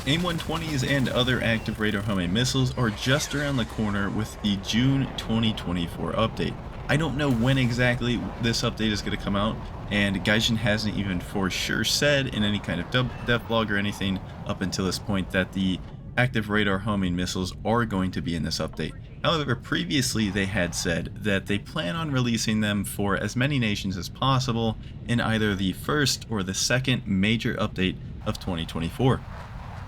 AIM-120s and other active radar homing missiles are just around the corner with the June 2024 update. I don't know when exactly this update is going to come out, and Gaijin hasn't even for sure said in any kind of dev blog or anything up until this point that the active radar homing missiles are going to be in this update. However, previously they had said that they plan on releasing them for as many nations as possible in either the first or the second major update of 2024.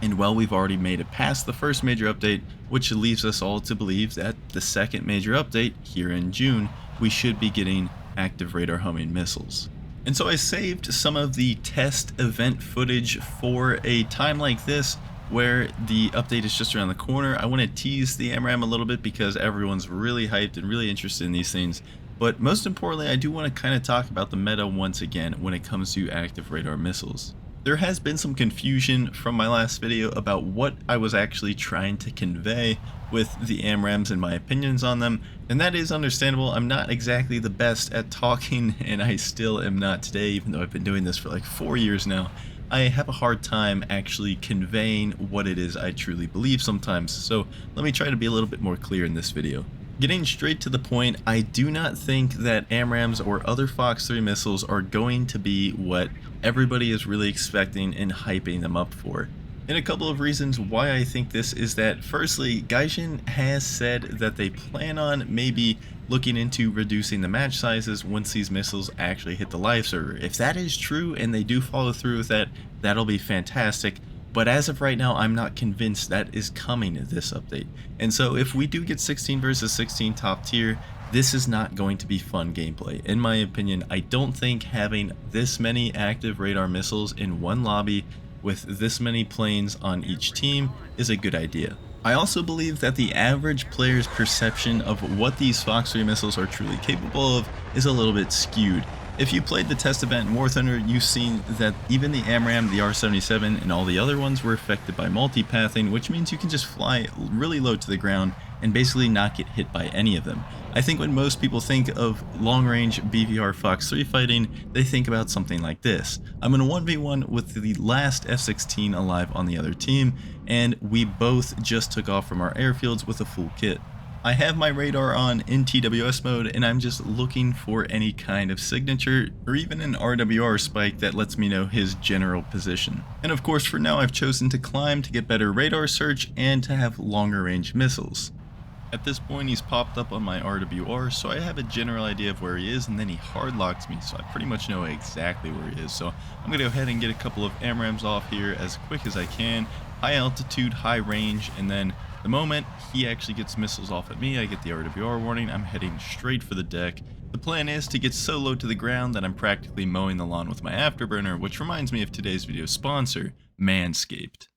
And while we've already made it past the first major update, which leaves us all to believe that the second major update, here in June, we should be getting active radar homing missiles. And so I saved some of the test event footage for a time like this, where the update is just around the corner. I want to tease the AMRAAM a little bit because everyone's really hyped and really interested in these things. But most importantly, I do want to kind of talk about the meta once again when it comes to active radar missiles. There has been some confusion from my last video about what I was actually trying to convey with the AMRAAMs and my opinions on them, and that is understandable. I'm not exactly the best at talking, and I still am not today, even though I've been doing this for like 4 years now. I have a hard time actually conveying what it is I truly believe sometimes, so let me try to be a little bit more clear in this video. Getting straight to the point, I do not think that AMRAAMs or other Fox 3 missiles are going to be what everybody is really expecting and hyping them up for. And a couple of reasons why I think this is that, firstly, Gaijin has said that they plan on maybe looking into reducing the match sizes once these missiles actually hit the live server. If that is true and they do follow through with that, that'll be fantastic. But as of right now, I'm not convinced that is coming in this update. And so if we do get 16 versus 16 top tier, this is not going to be fun gameplay. In my opinion, I don't think having this many active radar missiles in one lobby with this many planes on each team is a good idea. I also believe that the average player's perception of what these Fox 3 missiles are truly capable of is a little bit skewed. If you played the test event in War Thunder, you've seen that even the AMRAAM, the R-77, and all the other ones were affected by multipathing, which means you can just fly really low to the ground and basically not get hit by any of them. I think when most people think of long-range BVR Fox 3 fighting, they think about something like this. I'm in a 1v1 with the last F-16 alive on the other team, and we both just took off from our airfields with a full kit. I have my radar on in TWS mode, and I'm just looking for any kind of signature or even an RWR spike that lets me know his general position. And of course, for now I've chosen to climb to get better radar search and to have longer range missiles. At this point he's popped up on my RWR, so I have a general idea of where he is, and then he hard locks me, so I pretty much know exactly where he is. So I'm going to go ahead and get a couple of AMRAAMs off here as quick as I can. High altitude, high range, and then the moment he actually gets missiles off at me, I get the RWR warning. I'm heading straight for the deck. The plan is to get so low to the ground that I'm practically mowing the lawn with my afterburner, which reminds me of today's video sponsor, Manscaped.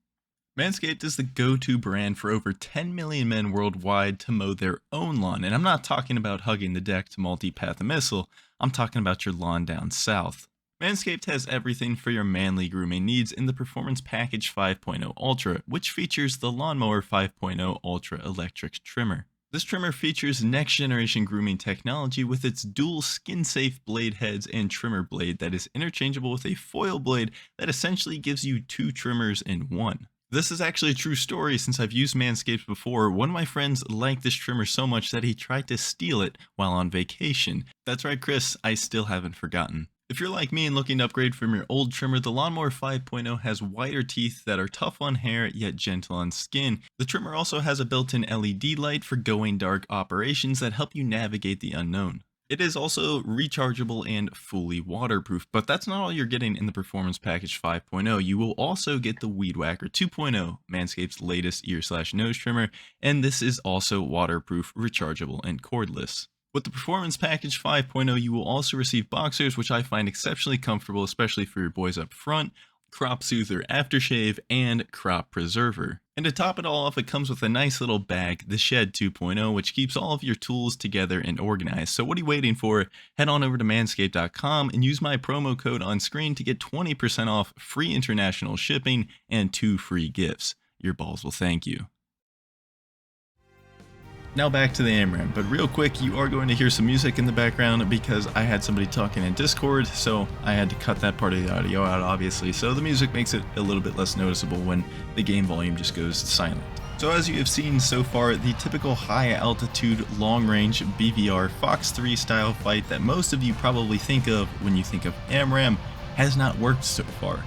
Manscaped is the go-to brand for over 10 million men worldwide to mow their own lawn. And I'm not talking about hugging the deck to multipath a missile, I'm talking about your lawn down south. Manscaped has everything for your manly grooming needs in the Performance Package 5.0 Ultra, which features the Lawnmower 5.0 Ultra electric trimmer. This trimmer features next-generation grooming technology with its dual skin-safe blade heads and trimmer blade that is interchangeable with a foil blade that essentially gives you two trimmers in one. This is actually a true story since I've used Manscaped before. One of my friends liked this trimmer so much that he tried to steal it while on vacation. That's right, Chris, I still haven't forgotten. If you're like me and looking to upgrade from your old trimmer, the Lawnmower 5.0 has wider teeth that are tough on hair yet gentle on skin. The trimmer also has a built-in LED light for going dark operations that help you navigate the unknown. It is also rechargeable and fully waterproof, but that's not all you're getting in the Performance Package 5.0. You will also get the Weed Whacker 2.0, Manscaped's latest ear/nose trimmer, and this is also waterproof, rechargeable, and cordless. With the Performance Package 5.0, you will also receive boxers, which I find exceptionally comfortable, especially for your boys up front, Crop Soother Aftershave, and Crop Preserver. And to top it all off, it comes with a nice little bag, the Shed 2.0, which keeps all of your tools together and organized. So what are you waiting for? Head on over to manscaped.com and use my promo code on screen to get 20% off, free international shipping, and 2 free gifts. Your balls will thank you. Now back to the AMRAAM, but real quick, you are going to hear some music in the background because I had somebody talking in Discord, so I had to cut that part of the audio out, obviously, so the music makes it a little bit less noticeable when the game volume just goes silent. So as you have seen so far, the typical high altitude, long range BVR Fox 3 style fight that most of you probably think of when you think of AMRAAM has not worked so far.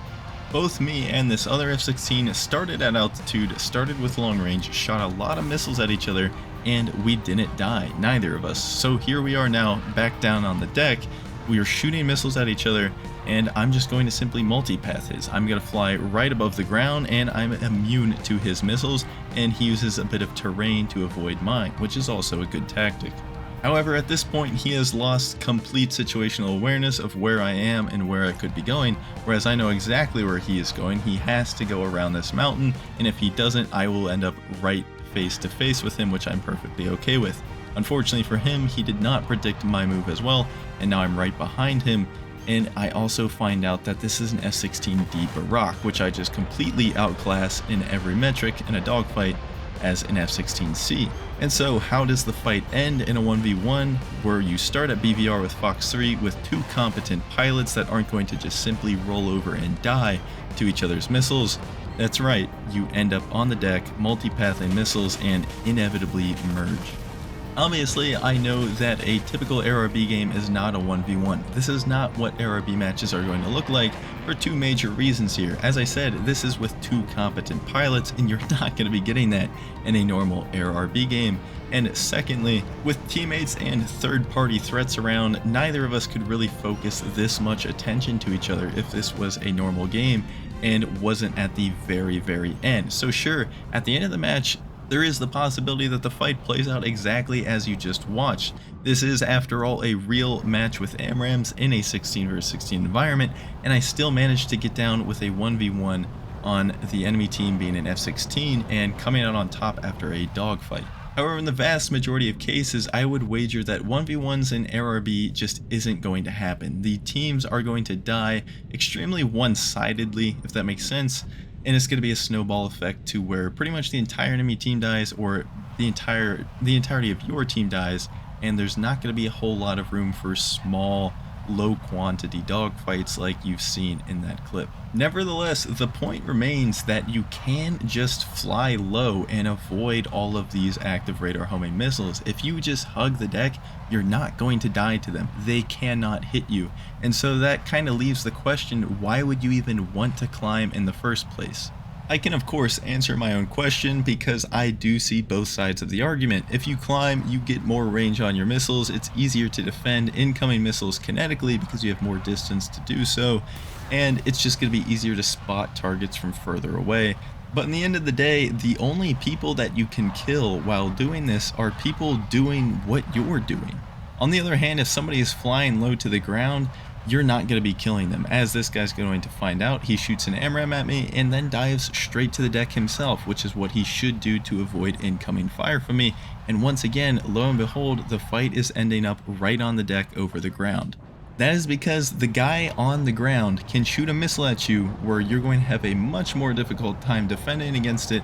Both me and this other F-16 started at altitude, started with long range, shot a lot of missiles at each other, and we didn't die, neither of us. So here we are now, back down on the deck. We are shooting missiles at each other, and I'm just going to simply multipath his. I'm going to fly right above the ground, and I'm immune to his missiles, and he uses a bit of terrain to avoid mine, which is also a good tactic. However, at this point, he has lost complete situational awareness of where I am and where I could be going, whereas I know exactly where he is going. He has to go around this mountain, and if he doesn't, I will end up right face to face with him, which I'm perfectly okay with. Unfortunately for him, he did not predict my move as well, and now I'm right behind him, and I also find out that this is an F-16D Barak, which I just completely outclass in every metric in a dogfight as an F-16C. And so how does the fight end in a 1v1 where you start at BVR with Fox 3 with two competent pilots that aren't going to just simply roll over and die to each other's missiles? That's right, you end up on the deck, multipathing missiles, and inevitably merge. Obviously, I know that a typical ARB game is not a 1v1. This is not what ARB matches are going to look like for two major reasons here. As I said, this is with two competent pilots, and you're not going to be getting that in a normal ARB game. And secondly, with teammates and third-party threats around, neither of us could really focus this much attention to each other if this was a normal game and wasn't at the very end. So sure, at the end of the match, there is the possibility that the fight plays out exactly as you just watched. This is, after all, a real match with AMRAAMs in a 16 vs 16 environment, and I still managed to get down with a 1v1 on the enemy team being an F-16 and coming out on top after a dogfight. However, in the vast majority of cases, I would wager that 1v1s in ARB just isn't going to happen. The teams are going to die extremely one-sidedly, if that makes sense. And it's going to be a snowball effect to where pretty much the entire enemy team dies, or the entirety of your team dies, and there's not going to be a whole lot of room for small, low quantity dogfights like you've seen in that clip. Nevertheless, the point remains that you can just fly low and avoid all of these active radar homing missiles. If you just hug the deck, you're not going to die to them. They cannot hit you. And so that kind of leaves the question, why would you even want to climb in the first place? I can of course answer my own question because I do see both sides of the argument. If you climb, you get more range on your missiles, it's easier to defend incoming missiles kinetically because you have more distance to do so, and it's just going to be easier to spot targets from further away. But in the end of the day, the only people that you can kill while doing this are people doing what you're doing. On the other hand, if somebody is flying low to the ground, you're not going to be killing them. As this guy's going to find out, he shoots an AMRAAM at me and then dives straight to the deck himself, which is what he should do to avoid incoming fire from me. And once again, lo and behold, the fight is ending up right on the deck over the ground. That is because the guy on the ground can shoot a missile at you where you're going to have a much more difficult time defending against it,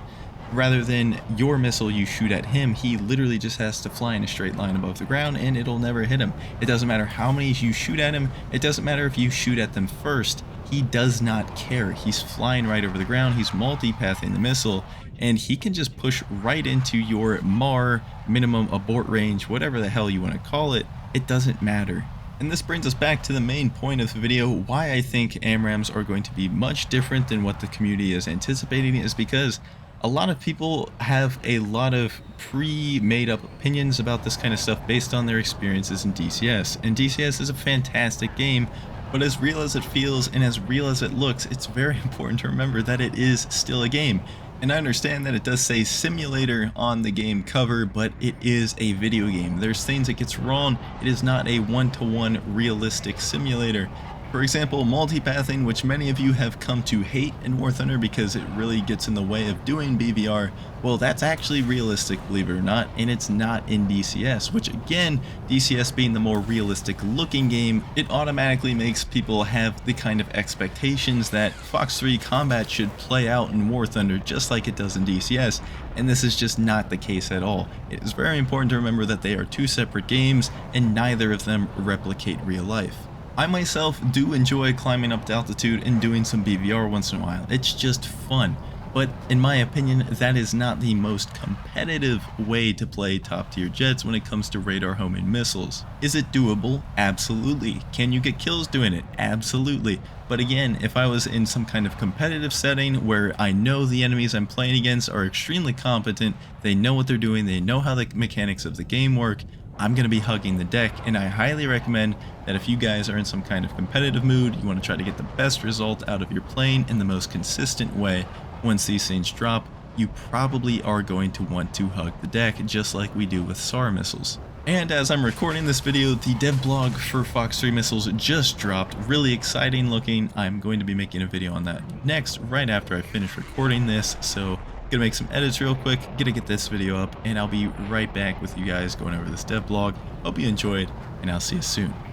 rather than your missile you shoot at him. He literally just has to fly in a straight line above the ground and it'll never hit him. It doesn't matter how many you shoot at him, it doesn't matter if you shoot at them first, he does not care. He's flying right over the ground, he's multipathing the missile, and he can just push right into your MAR, minimum abort range, whatever the hell you want to call it. It doesn't matter. And this brings us back to the main point of the video. Why I think AMRAAMs are going to be much different than what the community is anticipating is because a lot of people have a lot of pre-made up opinions about this kind of stuff based on their experiences in DCS. And DCS is a fantastic game, but as real as it feels and as real as it looks, it's very important to remember that it is still a game. And I understand that it does say simulator on the game cover, but it is a video game. There's things it gets wrong. It is not a one-to-one realistic simulator. For example, multipathing, which many of you have come to hate in War Thunder because it really gets in the way of doing BVR, well, that's actually realistic, believe it or not, and it's not in DCS, which again, DCS being the more realistic looking game, it automatically makes people have the kind of expectations that Fox 3 combat should play out in War Thunder just like it does in DCS, and this is just not the case at all. It is very important to remember that they are two separate games, and neither of them replicate real life. I myself do enjoy climbing up to altitude and doing some BVR once in a while. It's just fun. But in my opinion, that is not the most competitive way to play top tier jets when it comes to radar homing missiles. Is it doable? Absolutely. Can you get kills doing it? Absolutely. But again, if I was in some kind of competitive setting where I know the enemies I'm playing against are extremely competent, they know what they're doing, they know how the mechanics of the game work, I'm going to be hugging the deck, and I highly recommend that if you guys are in some kind of competitive mood, you want to try to get the best result out of your plane in the most consistent way, once these things drop, you probably are going to want to hug the deck just like we do with SAR missiles. And as I'm recording this video, the dev blog for Fox 3 missiles just dropped. Really exciting looking. I'm going to be making a video on that next, right after I finish recording this, so gonna make some edits real quick, gonna get this video up, and I'll be right back with you guys going over this dev blog. Hope you enjoyed, and I'll see you soon.